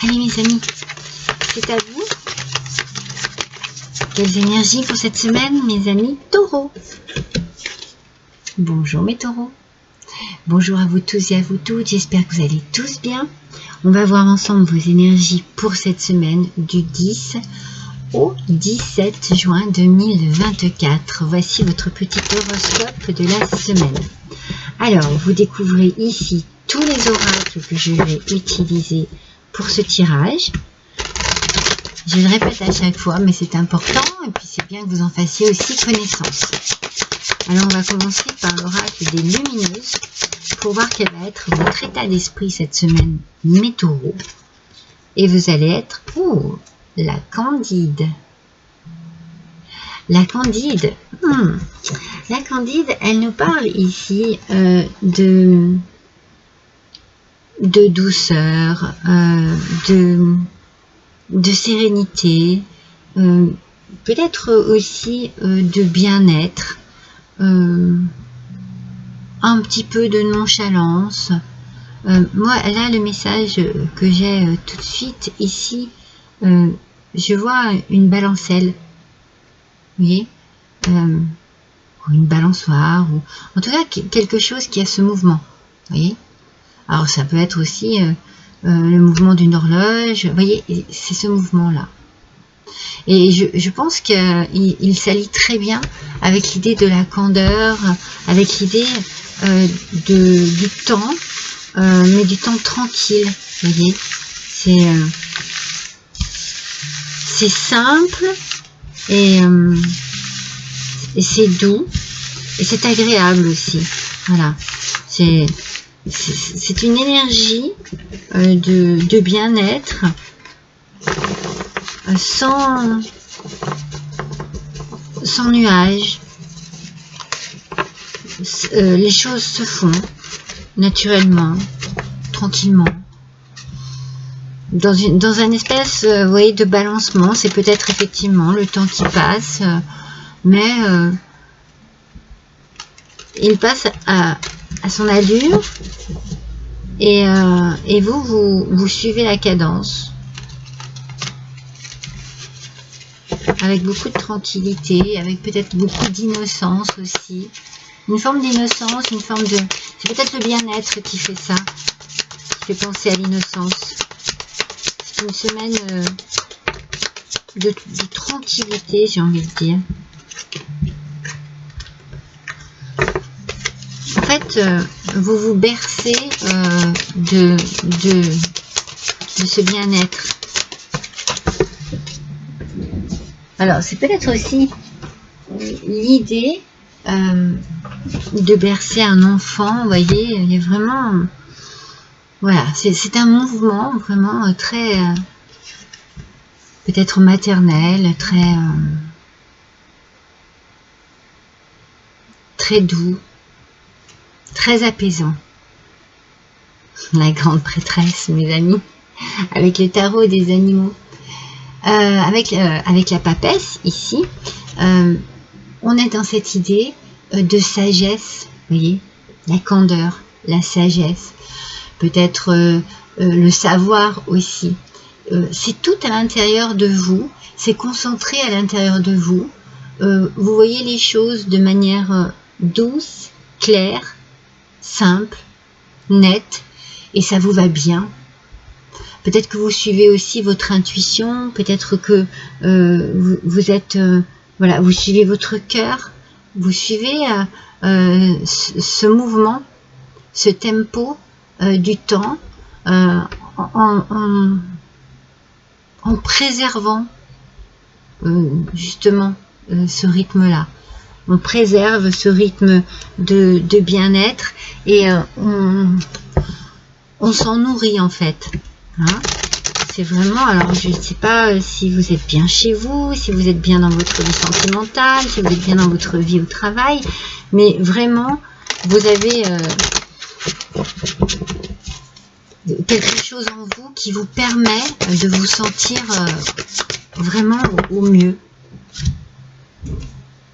Allez mes amis, c'est à vous. Quelles énergies pour cette semaine, mes amis taureaux? Bonjour mes taureaux. Bonjour à vous tous et à vous toutes, j'espère que vous allez tous bien. On va voir ensemble vos énergies pour cette semaine du 10 au 17 juin 2024. Voici votre petit horoscope de la semaine. Alors, vous découvrez ici tous les oracles que je vais utiliser pour ce tirage. Je le répète à chaque fois, mais c'est important et puis c'est bien que vous en fassiez aussi connaissance. Alors, on va commencer par l'oracle des lumineuses pour voir quel va être votre état d'esprit cette semaine, mes taureaux. Et vous allez être pour la Candide. La Candide, la Candide, elle nous parle ici de douceur, de sérénité, peut-être aussi de bien-être, un petit peu de nonchalance. Moi, là, le message que j'ai tout de suite ici, je vois une balancelle. Vous voyez, ou une balançoire, ou en tout cas quelque chose qui a ce mouvement. Vous voyez, alors ça peut être aussi le mouvement d'une horloge. Vous voyez, c'est ce mouvement-là. Et je pense qu'il s'allie très bien avec l'idée de la candeur, avec l'idée du temps, mais du temps tranquille. Vous voyez, c'est simple. Et c'est doux et c'est agréable aussi. Voilà, c'est une énergie de bien-être sans nuages. Les choses se font naturellement, tranquillement. Dans un espèce, vous voyez, de balancement. C'est peut-être effectivement le temps qui passe, mais il passe à son allure et vous suivez la cadence avec beaucoup de tranquillité, avec peut-être beaucoup d'innocence aussi. Une forme d'innocence, une forme de... C'est peut-être le bien-être qui fait ça, qui fait penser à l'innocence. Une semaine de tranquillité, j'ai envie de dire. En fait, vous vous bercez de ce bien-être. Alors, c'est peut-être aussi l'idée de bercer un enfant. Vous voyez, il y a vraiment... Voilà, c'est un mouvement vraiment très, peut-être maternel, très doux, très apaisant. La grande prêtresse, mes amis, avec le tarot des animaux, avec la papesse ici, on est dans cette idée de sagesse, vous voyez, la candeur, la sagesse. Peut-être le savoir aussi. C'est tout à l'intérieur de vous, c'est concentré à l'intérieur de vous. Vous voyez les choses de manière douce, claire, simple, nette, et ça vous va bien. Peut-être que vous suivez aussi votre intuition, peut-être que vous êtes, voilà, vous suivez votre cœur, vous suivez ce mouvement, ce tempo du temps, en préservant justement ce rythme-là. On préserve ce rythme de bien-être et on s'en nourrit en fait. Hein, c'est vraiment, alors je ne sais pas si vous êtes bien chez vous, si vous êtes bien dans votre vie sentimentale, si vous êtes bien dans votre vie au travail, mais vraiment, vous avez... quelque chose en vous qui vous permet de vous sentir vraiment au mieux,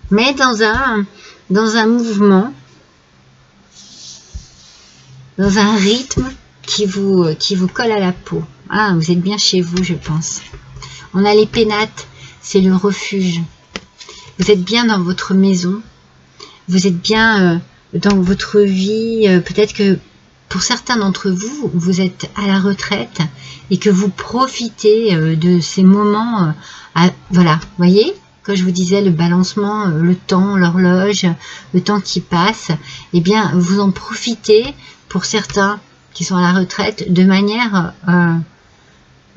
mais dans un mouvement, dans un rythme qui vous colle à la peau. Ah, vous êtes bien chez vous, je pense. On a les pénates, c'est le refuge. Vous êtes bien dans votre maison. Vous êtes bien dans votre vie. Peut-être que pour certains d'entre vous, vous êtes à la retraite et que vous profitez de ces moments. Voilà, voyez, quand je vous disais le balancement, le temps, l'horloge, le temps qui passe, eh bien, vous en profitez pour certains qui sont à la retraite de manière...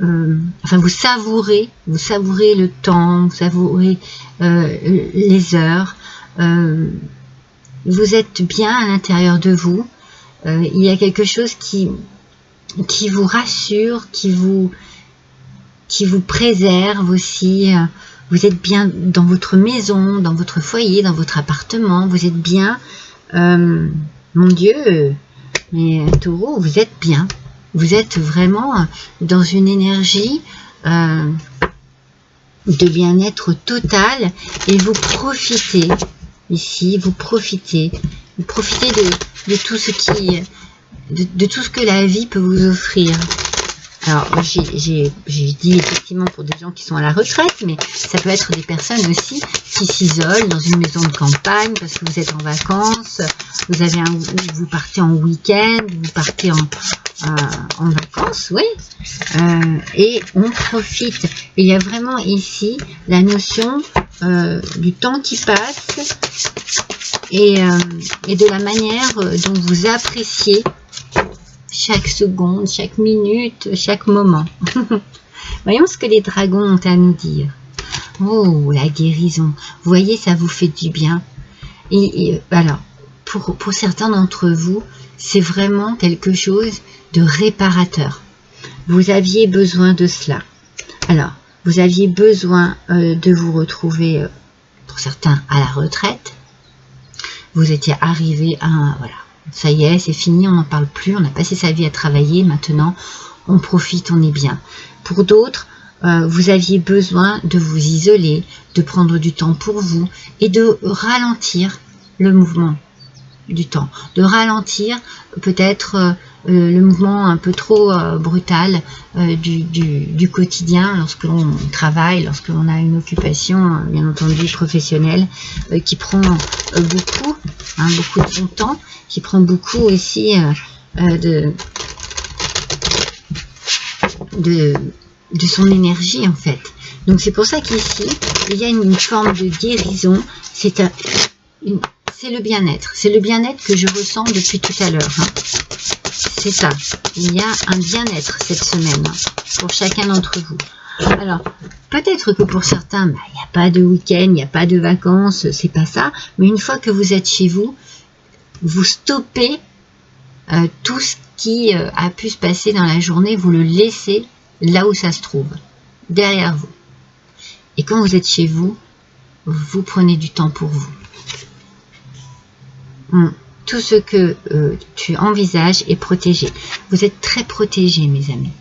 enfin, vous savourez le temps, vous savourez les heures. Vous êtes bien à l'intérieur de vous. Il y a quelque chose qui vous rassure, qui vous préserve aussi. Vous êtes bien dans votre maison, dans votre foyer, dans votre appartement. Vous êtes bien. Mon Dieu, mais Taureau, vous êtes bien. Vous êtes vraiment dans une énergie de bien-être total et vous profitez ici, vous profitez de tout ce qui, de tout ce que la vie peut vous offrir. Alors, j'ai dit effectivement pour des gens qui sont à la retraite, mais ça peut être des personnes aussi qui s'isolent dans une maison de campagne parce que vous êtes en vacances, vous partez en week-end, vous partez en vacances, oui, et on profite. Et il y a vraiment ici la notion du temps qui passe et de la manière dont vous appréciez chaque seconde, chaque minute, chaque moment. Voyons ce que les dragons ont à nous dire. Oh, la guérison. Vous voyez, ça vous fait du bien. Et alors, pour certains d'entre vous, c'est vraiment quelque chose de réparateur. Vous aviez besoin de cela. Alors, vous aviez besoin de vous retrouver, pour certains, à la retraite. Vous étiez arrivé à... Voilà. Ça y est, c'est fini, on n'en parle plus, on a passé sa vie à travailler, maintenant on profite, on est bien. Pour d'autres, vous aviez besoin de vous isoler, de prendre du temps pour vous et de ralentir le mouvement du temps, de ralentir peut-être le mouvement un peu trop brutal du quotidien lorsque l'on travaille, lorsque l'on a une occupation bien entendu professionnelle qui prend beaucoup de son temps, qui prend beaucoup aussi de son énergie en fait. Donc c'est pour ça qu'ici il y a une forme de guérison, c'est le bien-être. C'est le bien-être que je ressens depuis tout à l'heure. Hein. C'est ça. Il y a un bien-être cette semaine pour chacun d'entre vous. Alors, peut-être que pour certains, il n'y a pas de week-end, il n'y a pas de vacances, c'est pas ça. Mais une fois que vous êtes chez vous, vous stoppez tout ce qui a pu se passer dans la journée, vous le laissez là où ça se trouve, derrière vous. Et quand vous êtes chez vous, vous prenez du temps pour vous. Tout ce que tu envisages est protégé. Vous êtes très protégés, mes amis.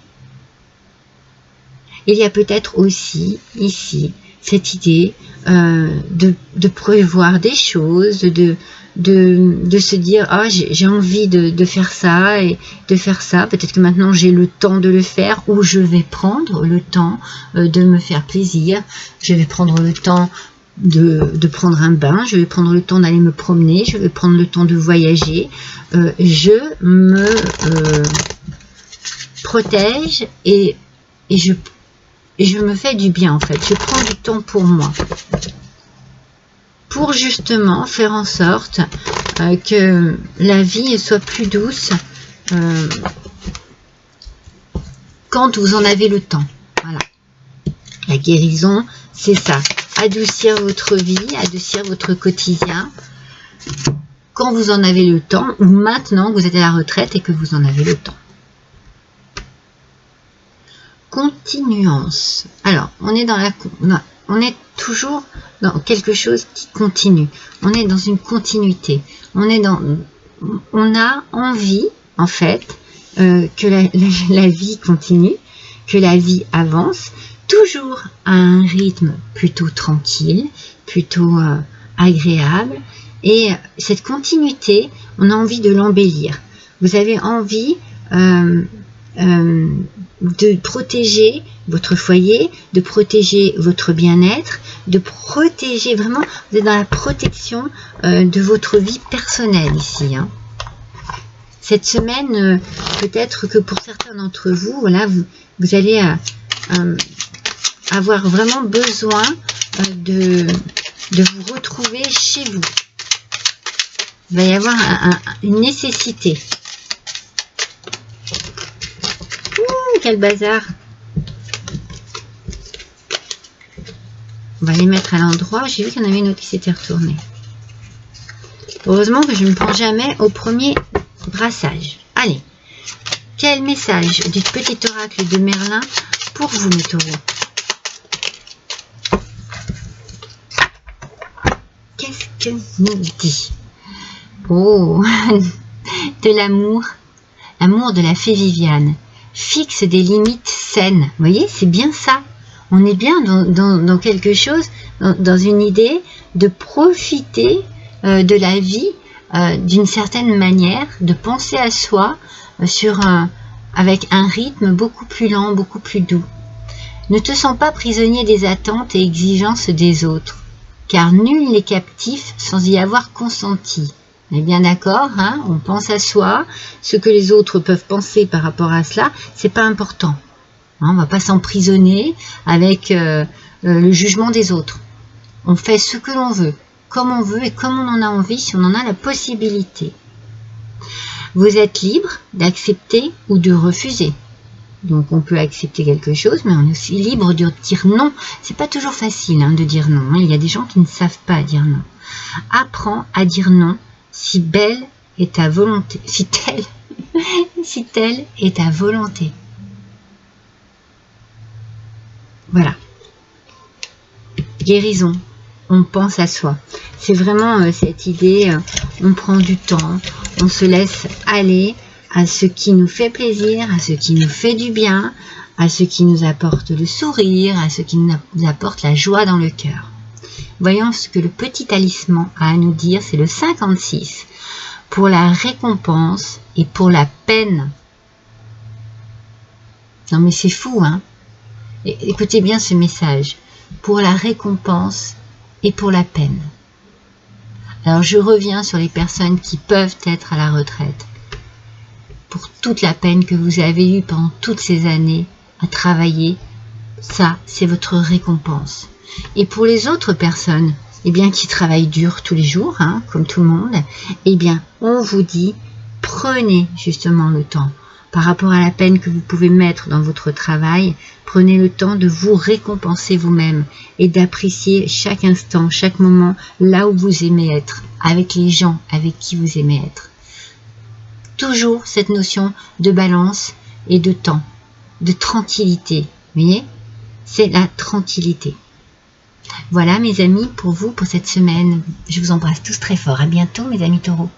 Il y a peut-être aussi ici cette idée de prévoir des choses, de se dire ah j'ai envie de faire ça et de faire ça. Peut-être que maintenant j'ai le temps de le faire ou je vais prendre le temps de me faire plaisir. Je vais prendre le temps de prendre un bain, je vais prendre le temps d'aller me promener, je vais prendre le temps de voyager, je me protège et je me fais du bien en fait, je prends du temps pour moi, pour justement faire en sorte que la vie soit plus douce quand vous en avez le temps. Voilà. La guérison, c'est ça. Adoucir votre vie, adoucir votre quotidien quand vous en avez le temps ou maintenant que vous êtes à la retraite et que vous en avez le temps. Continuance. Alors, on est toujours dans quelque chose qui continue. On est dans une continuité. On a envie, en fait, que la vie continue, que la vie avance, toujours à un rythme plutôt tranquille, plutôt agréable. Et cette continuité, on a envie de l'embellir. Vous avez envie de protéger votre foyer, de protéger votre bien-être, de protéger vraiment, vous êtes dans la protection de votre vie personnelle ici. Hein. Cette semaine, peut-être que pour certains d'entre vous, voilà, vous allez avoir vraiment besoin de vous retrouver chez vous. Il va y avoir une nécessité. Ouh, quel bazar! On va les mettre à l'endroit. J'ai vu qu'il y en avait une autre qui s'était retournée. Heureusement que je ne prends jamais au premier brassage. Allez, quel message du petit oracle de Merlin pour vous, mes taureaux? Qu'est-ce que nous dit? Oh, de l'amour, l'amour de la fée Viviane. Fixe des limites saines. Vous voyez, c'est bien ça. On est bien dans quelque chose, dans une idée de profiter de la vie d'une certaine manière, de penser à soi avec un rythme beaucoup plus lent, beaucoup plus doux. Ne te sens pas prisonnier des attentes et exigences des autres, car nul n'est captif sans y avoir consenti. On est bien d'accord, hein? On pense à soi, ce que les autres peuvent penser par rapport à cela, c'est pas important. Hein, on ne va pas s'emprisonner avec le jugement des autres. On fait ce que l'on veut, comme on veut et comme on en a envie, si on en a la possibilité. Vous êtes libre d'accepter ou de refuser. Donc on peut accepter quelque chose, mais on est aussi libre de dire non. C'est pas toujours facile hein, de dire non. Hein. Il y a des gens qui ne savent pas dire non. Apprends à dire non si belle est ta volonté, si telle est ta volonté. Voilà. Guérison. On pense à soi. C'est vraiment cette idée, on prend du temps, on se laisse aller à ce qui nous fait plaisir, à ce qui nous fait du bien, à ce qui nous apporte le sourire, à ce qui nous apporte la joie dans le cœur. Voyons ce que le petit talisman a à nous dire, c'est le 56. Pour la récompense et pour la peine. Non mais c'est fou, hein? Écoutez bien ce message. Pour la récompense et pour la peine. Alors je reviens sur les personnes qui peuvent être à la retraite. Pour toute la peine que vous avez eue pendant toutes ces années à travailler, ça c'est votre récompense. Et pour les autres personnes, eh bien qui travaillent dur tous les jours, hein, comme tout le monde, eh bien on vous dit, prenez justement le temps. Par rapport à la peine que vous pouvez mettre dans votre travail, prenez le temps de vous récompenser vous-même et d'apprécier chaque instant, chaque moment, là où vous aimez être, avec les gens avec qui vous aimez être. Toujours cette notion de balance et de temps, de tranquillité. Vous voyez? C'est la tranquillité. Voilà mes amis pour vous pour cette semaine. Je vous embrasse tous très fort. À bientôt mes amis taureaux.